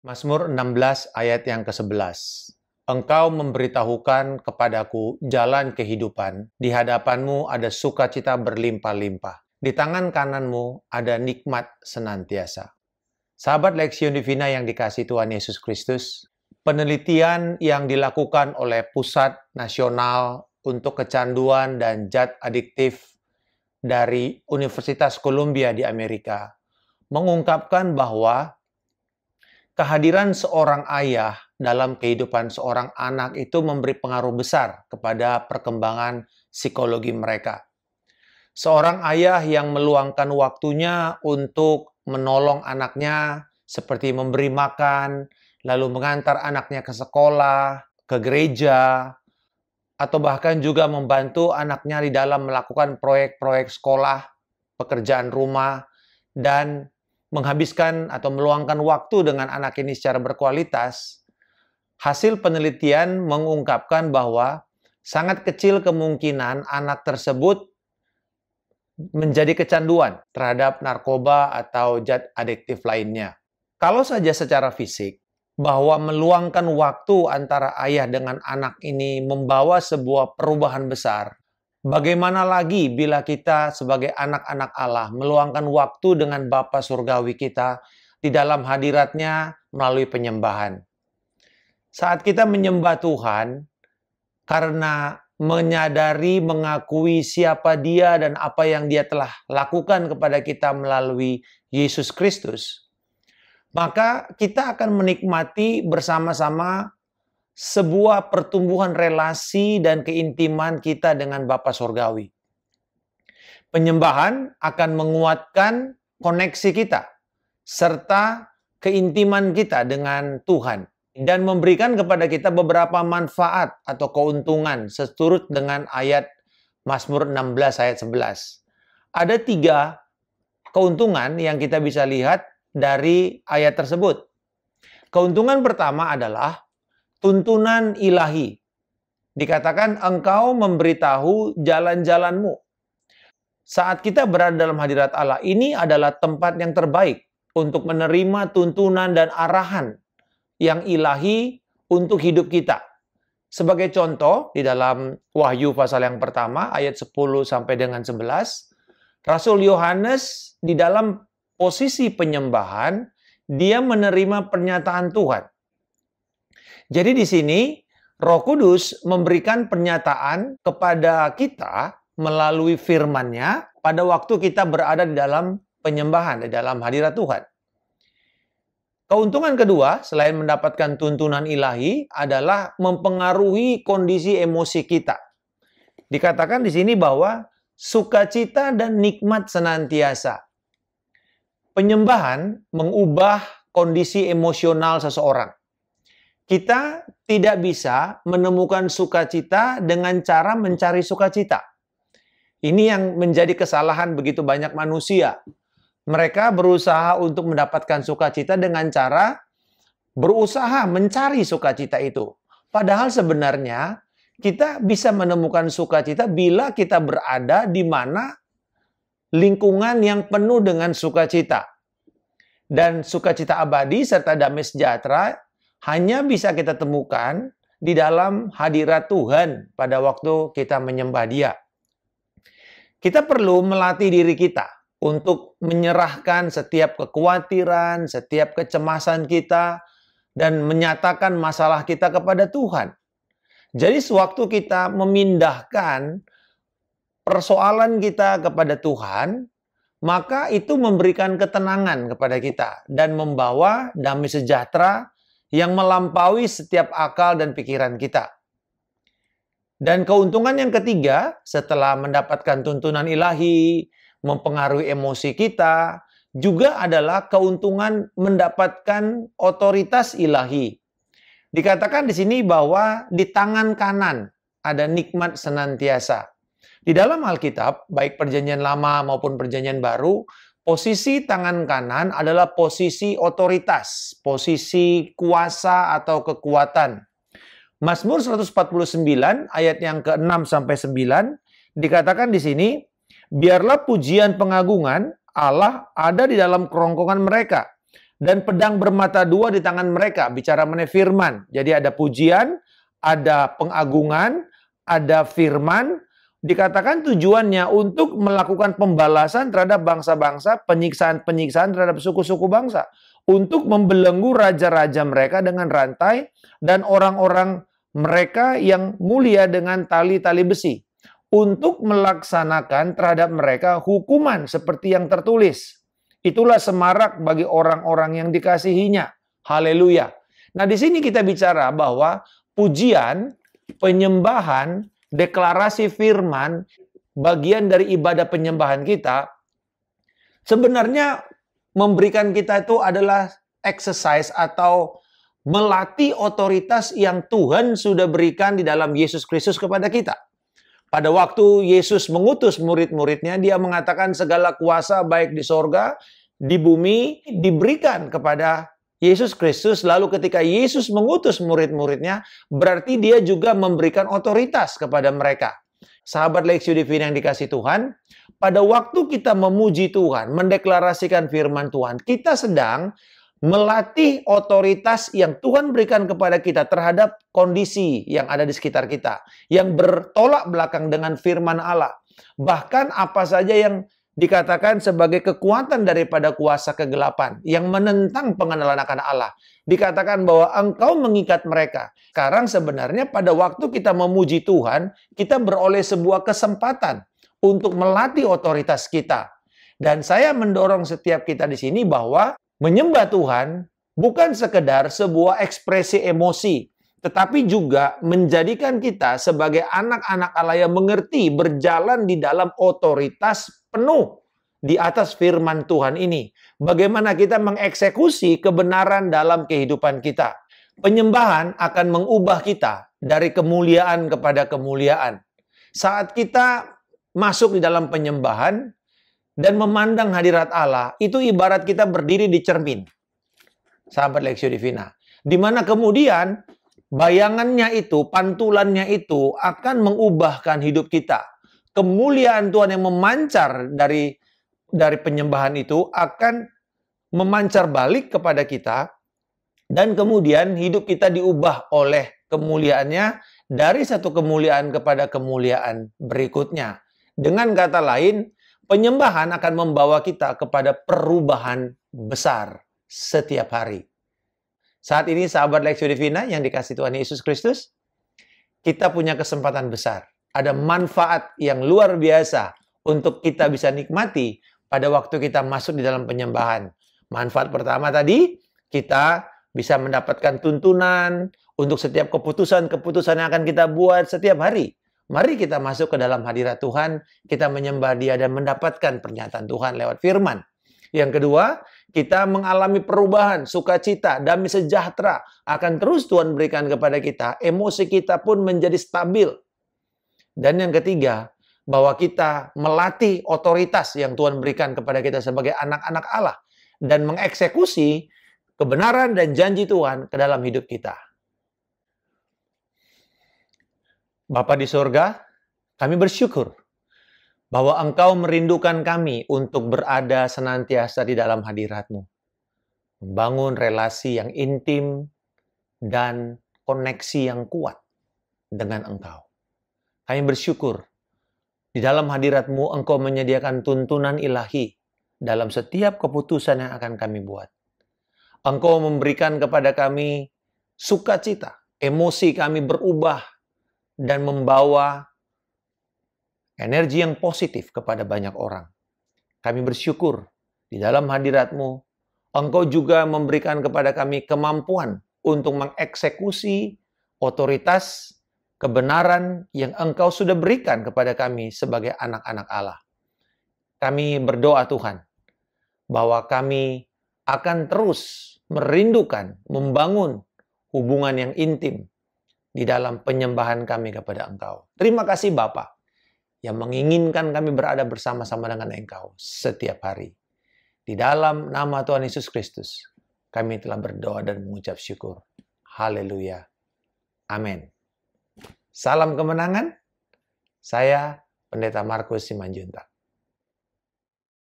Mazmur 16 ayat yang ke-11. Engkau memberitahukan kepadaku jalan kehidupan. Di hadapanmu ada sukacita berlimpah-limpah. Di tangan kananmu ada nikmat senantiasa. Sahabat Leksiun Divina yang dikasihi Tuhan Yesus Kristus, penelitian yang dilakukan oleh Pusat Nasional untuk Kecanduan dan Zat Adiktif dari Universitas Columbia di Amerika mengungkapkan bahwa kehadiran seorang ayah dalam kehidupan seorang anak itu memberi pengaruh besar kepada perkembangan psikologi mereka. Seorang ayah yang meluangkan waktunya untuk menolong anaknya, seperti memberi makan, lalu mengantar anaknya ke sekolah, ke gereja, atau bahkan juga membantu anaknya di dalam melakukan proyek-proyek sekolah, pekerjaan rumah, dan menghabiskan atau meluangkan waktu dengan anak ini secara berkualitas, hasil penelitian mengungkapkan bahwa sangat kecil kemungkinan anak tersebut menjadi kecanduan terhadap narkoba atau zat adiktif lainnya. Kalau saja secara fisik, bahwa meluangkan waktu antara ayah dengan anak ini membawa sebuah perubahan besar, bagaimana lagi bila kita sebagai anak-anak Allah meluangkan waktu dengan Bapa Surgawi kita di dalam hadiratnya melalui penyembahan. Saat kita menyembah Tuhan, karena menyadari, mengakui siapa Dia dan apa yang Dia telah lakukan kepada kita melalui Yesus Kristus, maka kita akan menikmati bersama-sama sebuah pertumbuhan relasi dan keintiman kita dengan Bapa Surgawi. Penyembahan akan menguatkan koneksi kita serta keintiman kita dengan Tuhan dan memberikan kepada kita beberapa manfaat atau keuntungan seturut dengan ayat Mazmur 16 ayat 11. Ada 3 keuntungan yang kita bisa lihat dari ayat tersebut. Keuntungan pertama adalah tuntunan ilahi. Dikatakan engkau memberitahu jalan-jalanmu. Saat kita berada dalam hadirat Allah, ini adalah tempat yang terbaik untuk menerima tuntunan dan arahan yang ilahi untuk hidup kita. Sebagai contoh, di dalam Wahyu pasal yang pertama, ayat 10 sampai dengan 11, Rasul Yohanes di dalam posisi penyembahan, dia menerima pernyataan Tuhan. Jadi di sini Roh Kudus memberikan pernyataan kepada kita melalui firman-Nya pada waktu kita berada di dalam penyembahan, di dalam hadirat Tuhan. Keuntungan kedua, selain mendapatkan tuntunan ilahi, adalah mempengaruhi kondisi emosi kita. Dikatakan di sini bahwa sukacita dan nikmat senantiasa. Penyembahan mengubah kondisi emosional seseorang. Kita tidak bisa menemukan sukacita dengan cara mencari sukacita. Ini yang menjadi kesalahan begitu banyak manusia. Mereka berusaha untuk mendapatkan sukacita dengan cara berusaha mencari sukacita itu. Padahal sebenarnya kita bisa menemukan sukacita bila kita berada di mana lingkungan yang penuh dengan sukacita. Dan sukacita abadi serta damai sejahtera hanya bisa kita temukan di dalam hadirat Tuhan pada waktu kita menyembah Dia. Kita perlu melatih diri kita untuk menyerahkan setiap kekhawatiran, setiap kecemasan kita, dan menyatakan masalah kita kepada Tuhan. Jadi sewaktu kita memindahkan persoalan kita kepada Tuhan, maka itu memberikan ketenangan kepada kita dan membawa damai sejahtera yang melampaui setiap akal dan pikiran kita. Dan keuntungan yang ketiga, setelah mendapatkan tuntunan ilahi, mempengaruhi emosi kita, juga adalah keuntungan mendapatkan otoritas ilahi. Dikatakan di sini bahwa di tangan kanan ada nikmat senantiasa. Di dalam Alkitab, baik Perjanjian Lama maupun Perjanjian Baru, posisi tangan kanan adalah posisi otoritas, posisi kuasa atau kekuatan. Mazmur 149 ayat yang ke-6 sampai 9 dikatakan di sini, biarlah pujian pengagungan Allah ada di dalam kerongkongan mereka. dan pedang bermata dua di tangan mereka. Bicara mengenai firman. Jadi ada pujian, ada pengagungan, ada firman. Dikatakan tujuannya untuk melakukan pembalasan terhadap bangsa-bangsa, penyiksaan-penyiksaan terhadap suku-suku bangsa. Untuk membelenggu raja-raja mereka dengan rantai dan orang-orang mereka yang mulia dengan tali-tali besi. Untuk melaksanakan terhadap mereka hukuman seperti yang tertulis. Itulah semarak bagi orang-orang yang dikasihinya. Haleluya. Nah, di sini kita bicara bahwa pujian, penyembahan, deklarasi firman, bagian dari ibadah penyembahan kita, sebenarnya memberikan kita itu adalah exercise atau melatih otoritas yang Tuhan sudah berikan di dalam Yesus Kristus kepada kita. Pada waktu Yesus mengutus murid-muridnya, dia mengatakan segala kuasa baik di sorga, di bumi, diberikan kepada Yesus Kristus. Lalu ketika Yesus mengutus murid-muridnya, berarti dia juga memberikan otoritas kepada mereka. Sahabat Lexio Divina yang dikasih Tuhan, pada waktu kita memuji Tuhan, mendeklarasikan firman Tuhan, kita sedang melatih otoritas yang Tuhan berikan kepada kita terhadap kondisi yang ada di sekitar kita, yang bertolak belakang dengan firman Allah. Bahkan apa saja yang dikatakan sebagai kekuatan daripada kuasa kegelapan yang menentang pengenalan akan Allah. Dikatakan bahwa engkau mengikat mereka. Sekarang sebenarnya pada waktu kita memuji Tuhan, kita beroleh sebuah kesempatan untuk melatih otoritas kita. Dan saya mendorong setiap kita di sini bahwa menyembah Tuhan bukan sekedar sebuah ekspresi emosi, tetapi juga menjadikan kita sebagai anak-anak Allah yang mengerti berjalan di dalam otoritas penuh di atas firman Tuhan ini. Bagaimana kita mengeksekusi kebenaran dalam kehidupan kita. Penyembahan akan mengubah kita dari kemuliaan kepada kemuliaan. Saat kita masuk di dalam penyembahan dan memandang hadirat Allah, itu ibarat kita berdiri di cermin. Sahabat Lexio Divina. Di mana kemudian bayangannya itu, pantulannya itu akan mengubahkan hidup kita. Kemuliaan Tuhan yang memancar dari penyembahan itu akan memancar balik kepada kita, dan kemudian hidup kita diubah oleh kemuliaannya dari satu kemuliaan kepada kemuliaan berikutnya. Dengan kata lain, penyembahan akan membawa kita kepada perubahan besar setiap hari. Saat ini sahabat Lexio Divina yang dikasih Tuhan Yesus Kristus, kita punya kesempatan besar. Ada manfaat yang luar biasa untuk kita bisa nikmati pada waktu kita masuk di dalam penyembahan. Manfaat pertama tadi, kita bisa mendapatkan tuntunan untuk setiap keputusan-keputusan yang akan kita buat setiap hari. Mari kita masuk ke dalam hadirat Tuhan, kita menyembah Dia dan mendapatkan pernyataan Tuhan lewat firman. Yang kedua, kita mengalami perubahan, sukacita, damai sejahtera akan terus Tuhan berikan kepada kita. Emosi kita pun menjadi stabil. Dan yang ketiga, bahwa kita melatih otoritas yang Tuhan berikan kepada kita sebagai anak-anak Allah dan mengeksekusi kebenaran dan janji Tuhan ke dalam hidup kita. Bapa di sorga, kami bersyukur bahwa Engkau merindukan kami untuk berada senantiasa di dalam hadirat-Mu. Membangun relasi yang intim dan koneksi yang kuat dengan Engkau. Kami bersyukur di dalam hadirat-Mu Engkau menyediakan tuntunan ilahi dalam setiap keputusan yang akan kami buat. Engkau memberikan kepada kami sukacita, emosi kami berubah dan membawa energi yang positif kepada banyak orang. Kami bersyukur di dalam hadirat-Mu, Engkau juga memberikan kepada kami kemampuan untuk mengeksekusi otoritas kebenaran yang Engkau sudah berikan kepada kami sebagai anak-anak Allah. Kami berdoa Tuhan, bahwa kami akan terus merindukan, membangun hubungan yang intim di dalam penyembahan kami kepada Engkau. Terima kasih Bapa yang menginginkan kami berada bersama-sama dengan Engkau setiap hari. Di dalam nama Tuhan Yesus Kristus, kami telah berdoa dan mengucap syukur. Haleluya. Amin. Salam kemenangan. Saya Pendeta Markus Simanjuntak.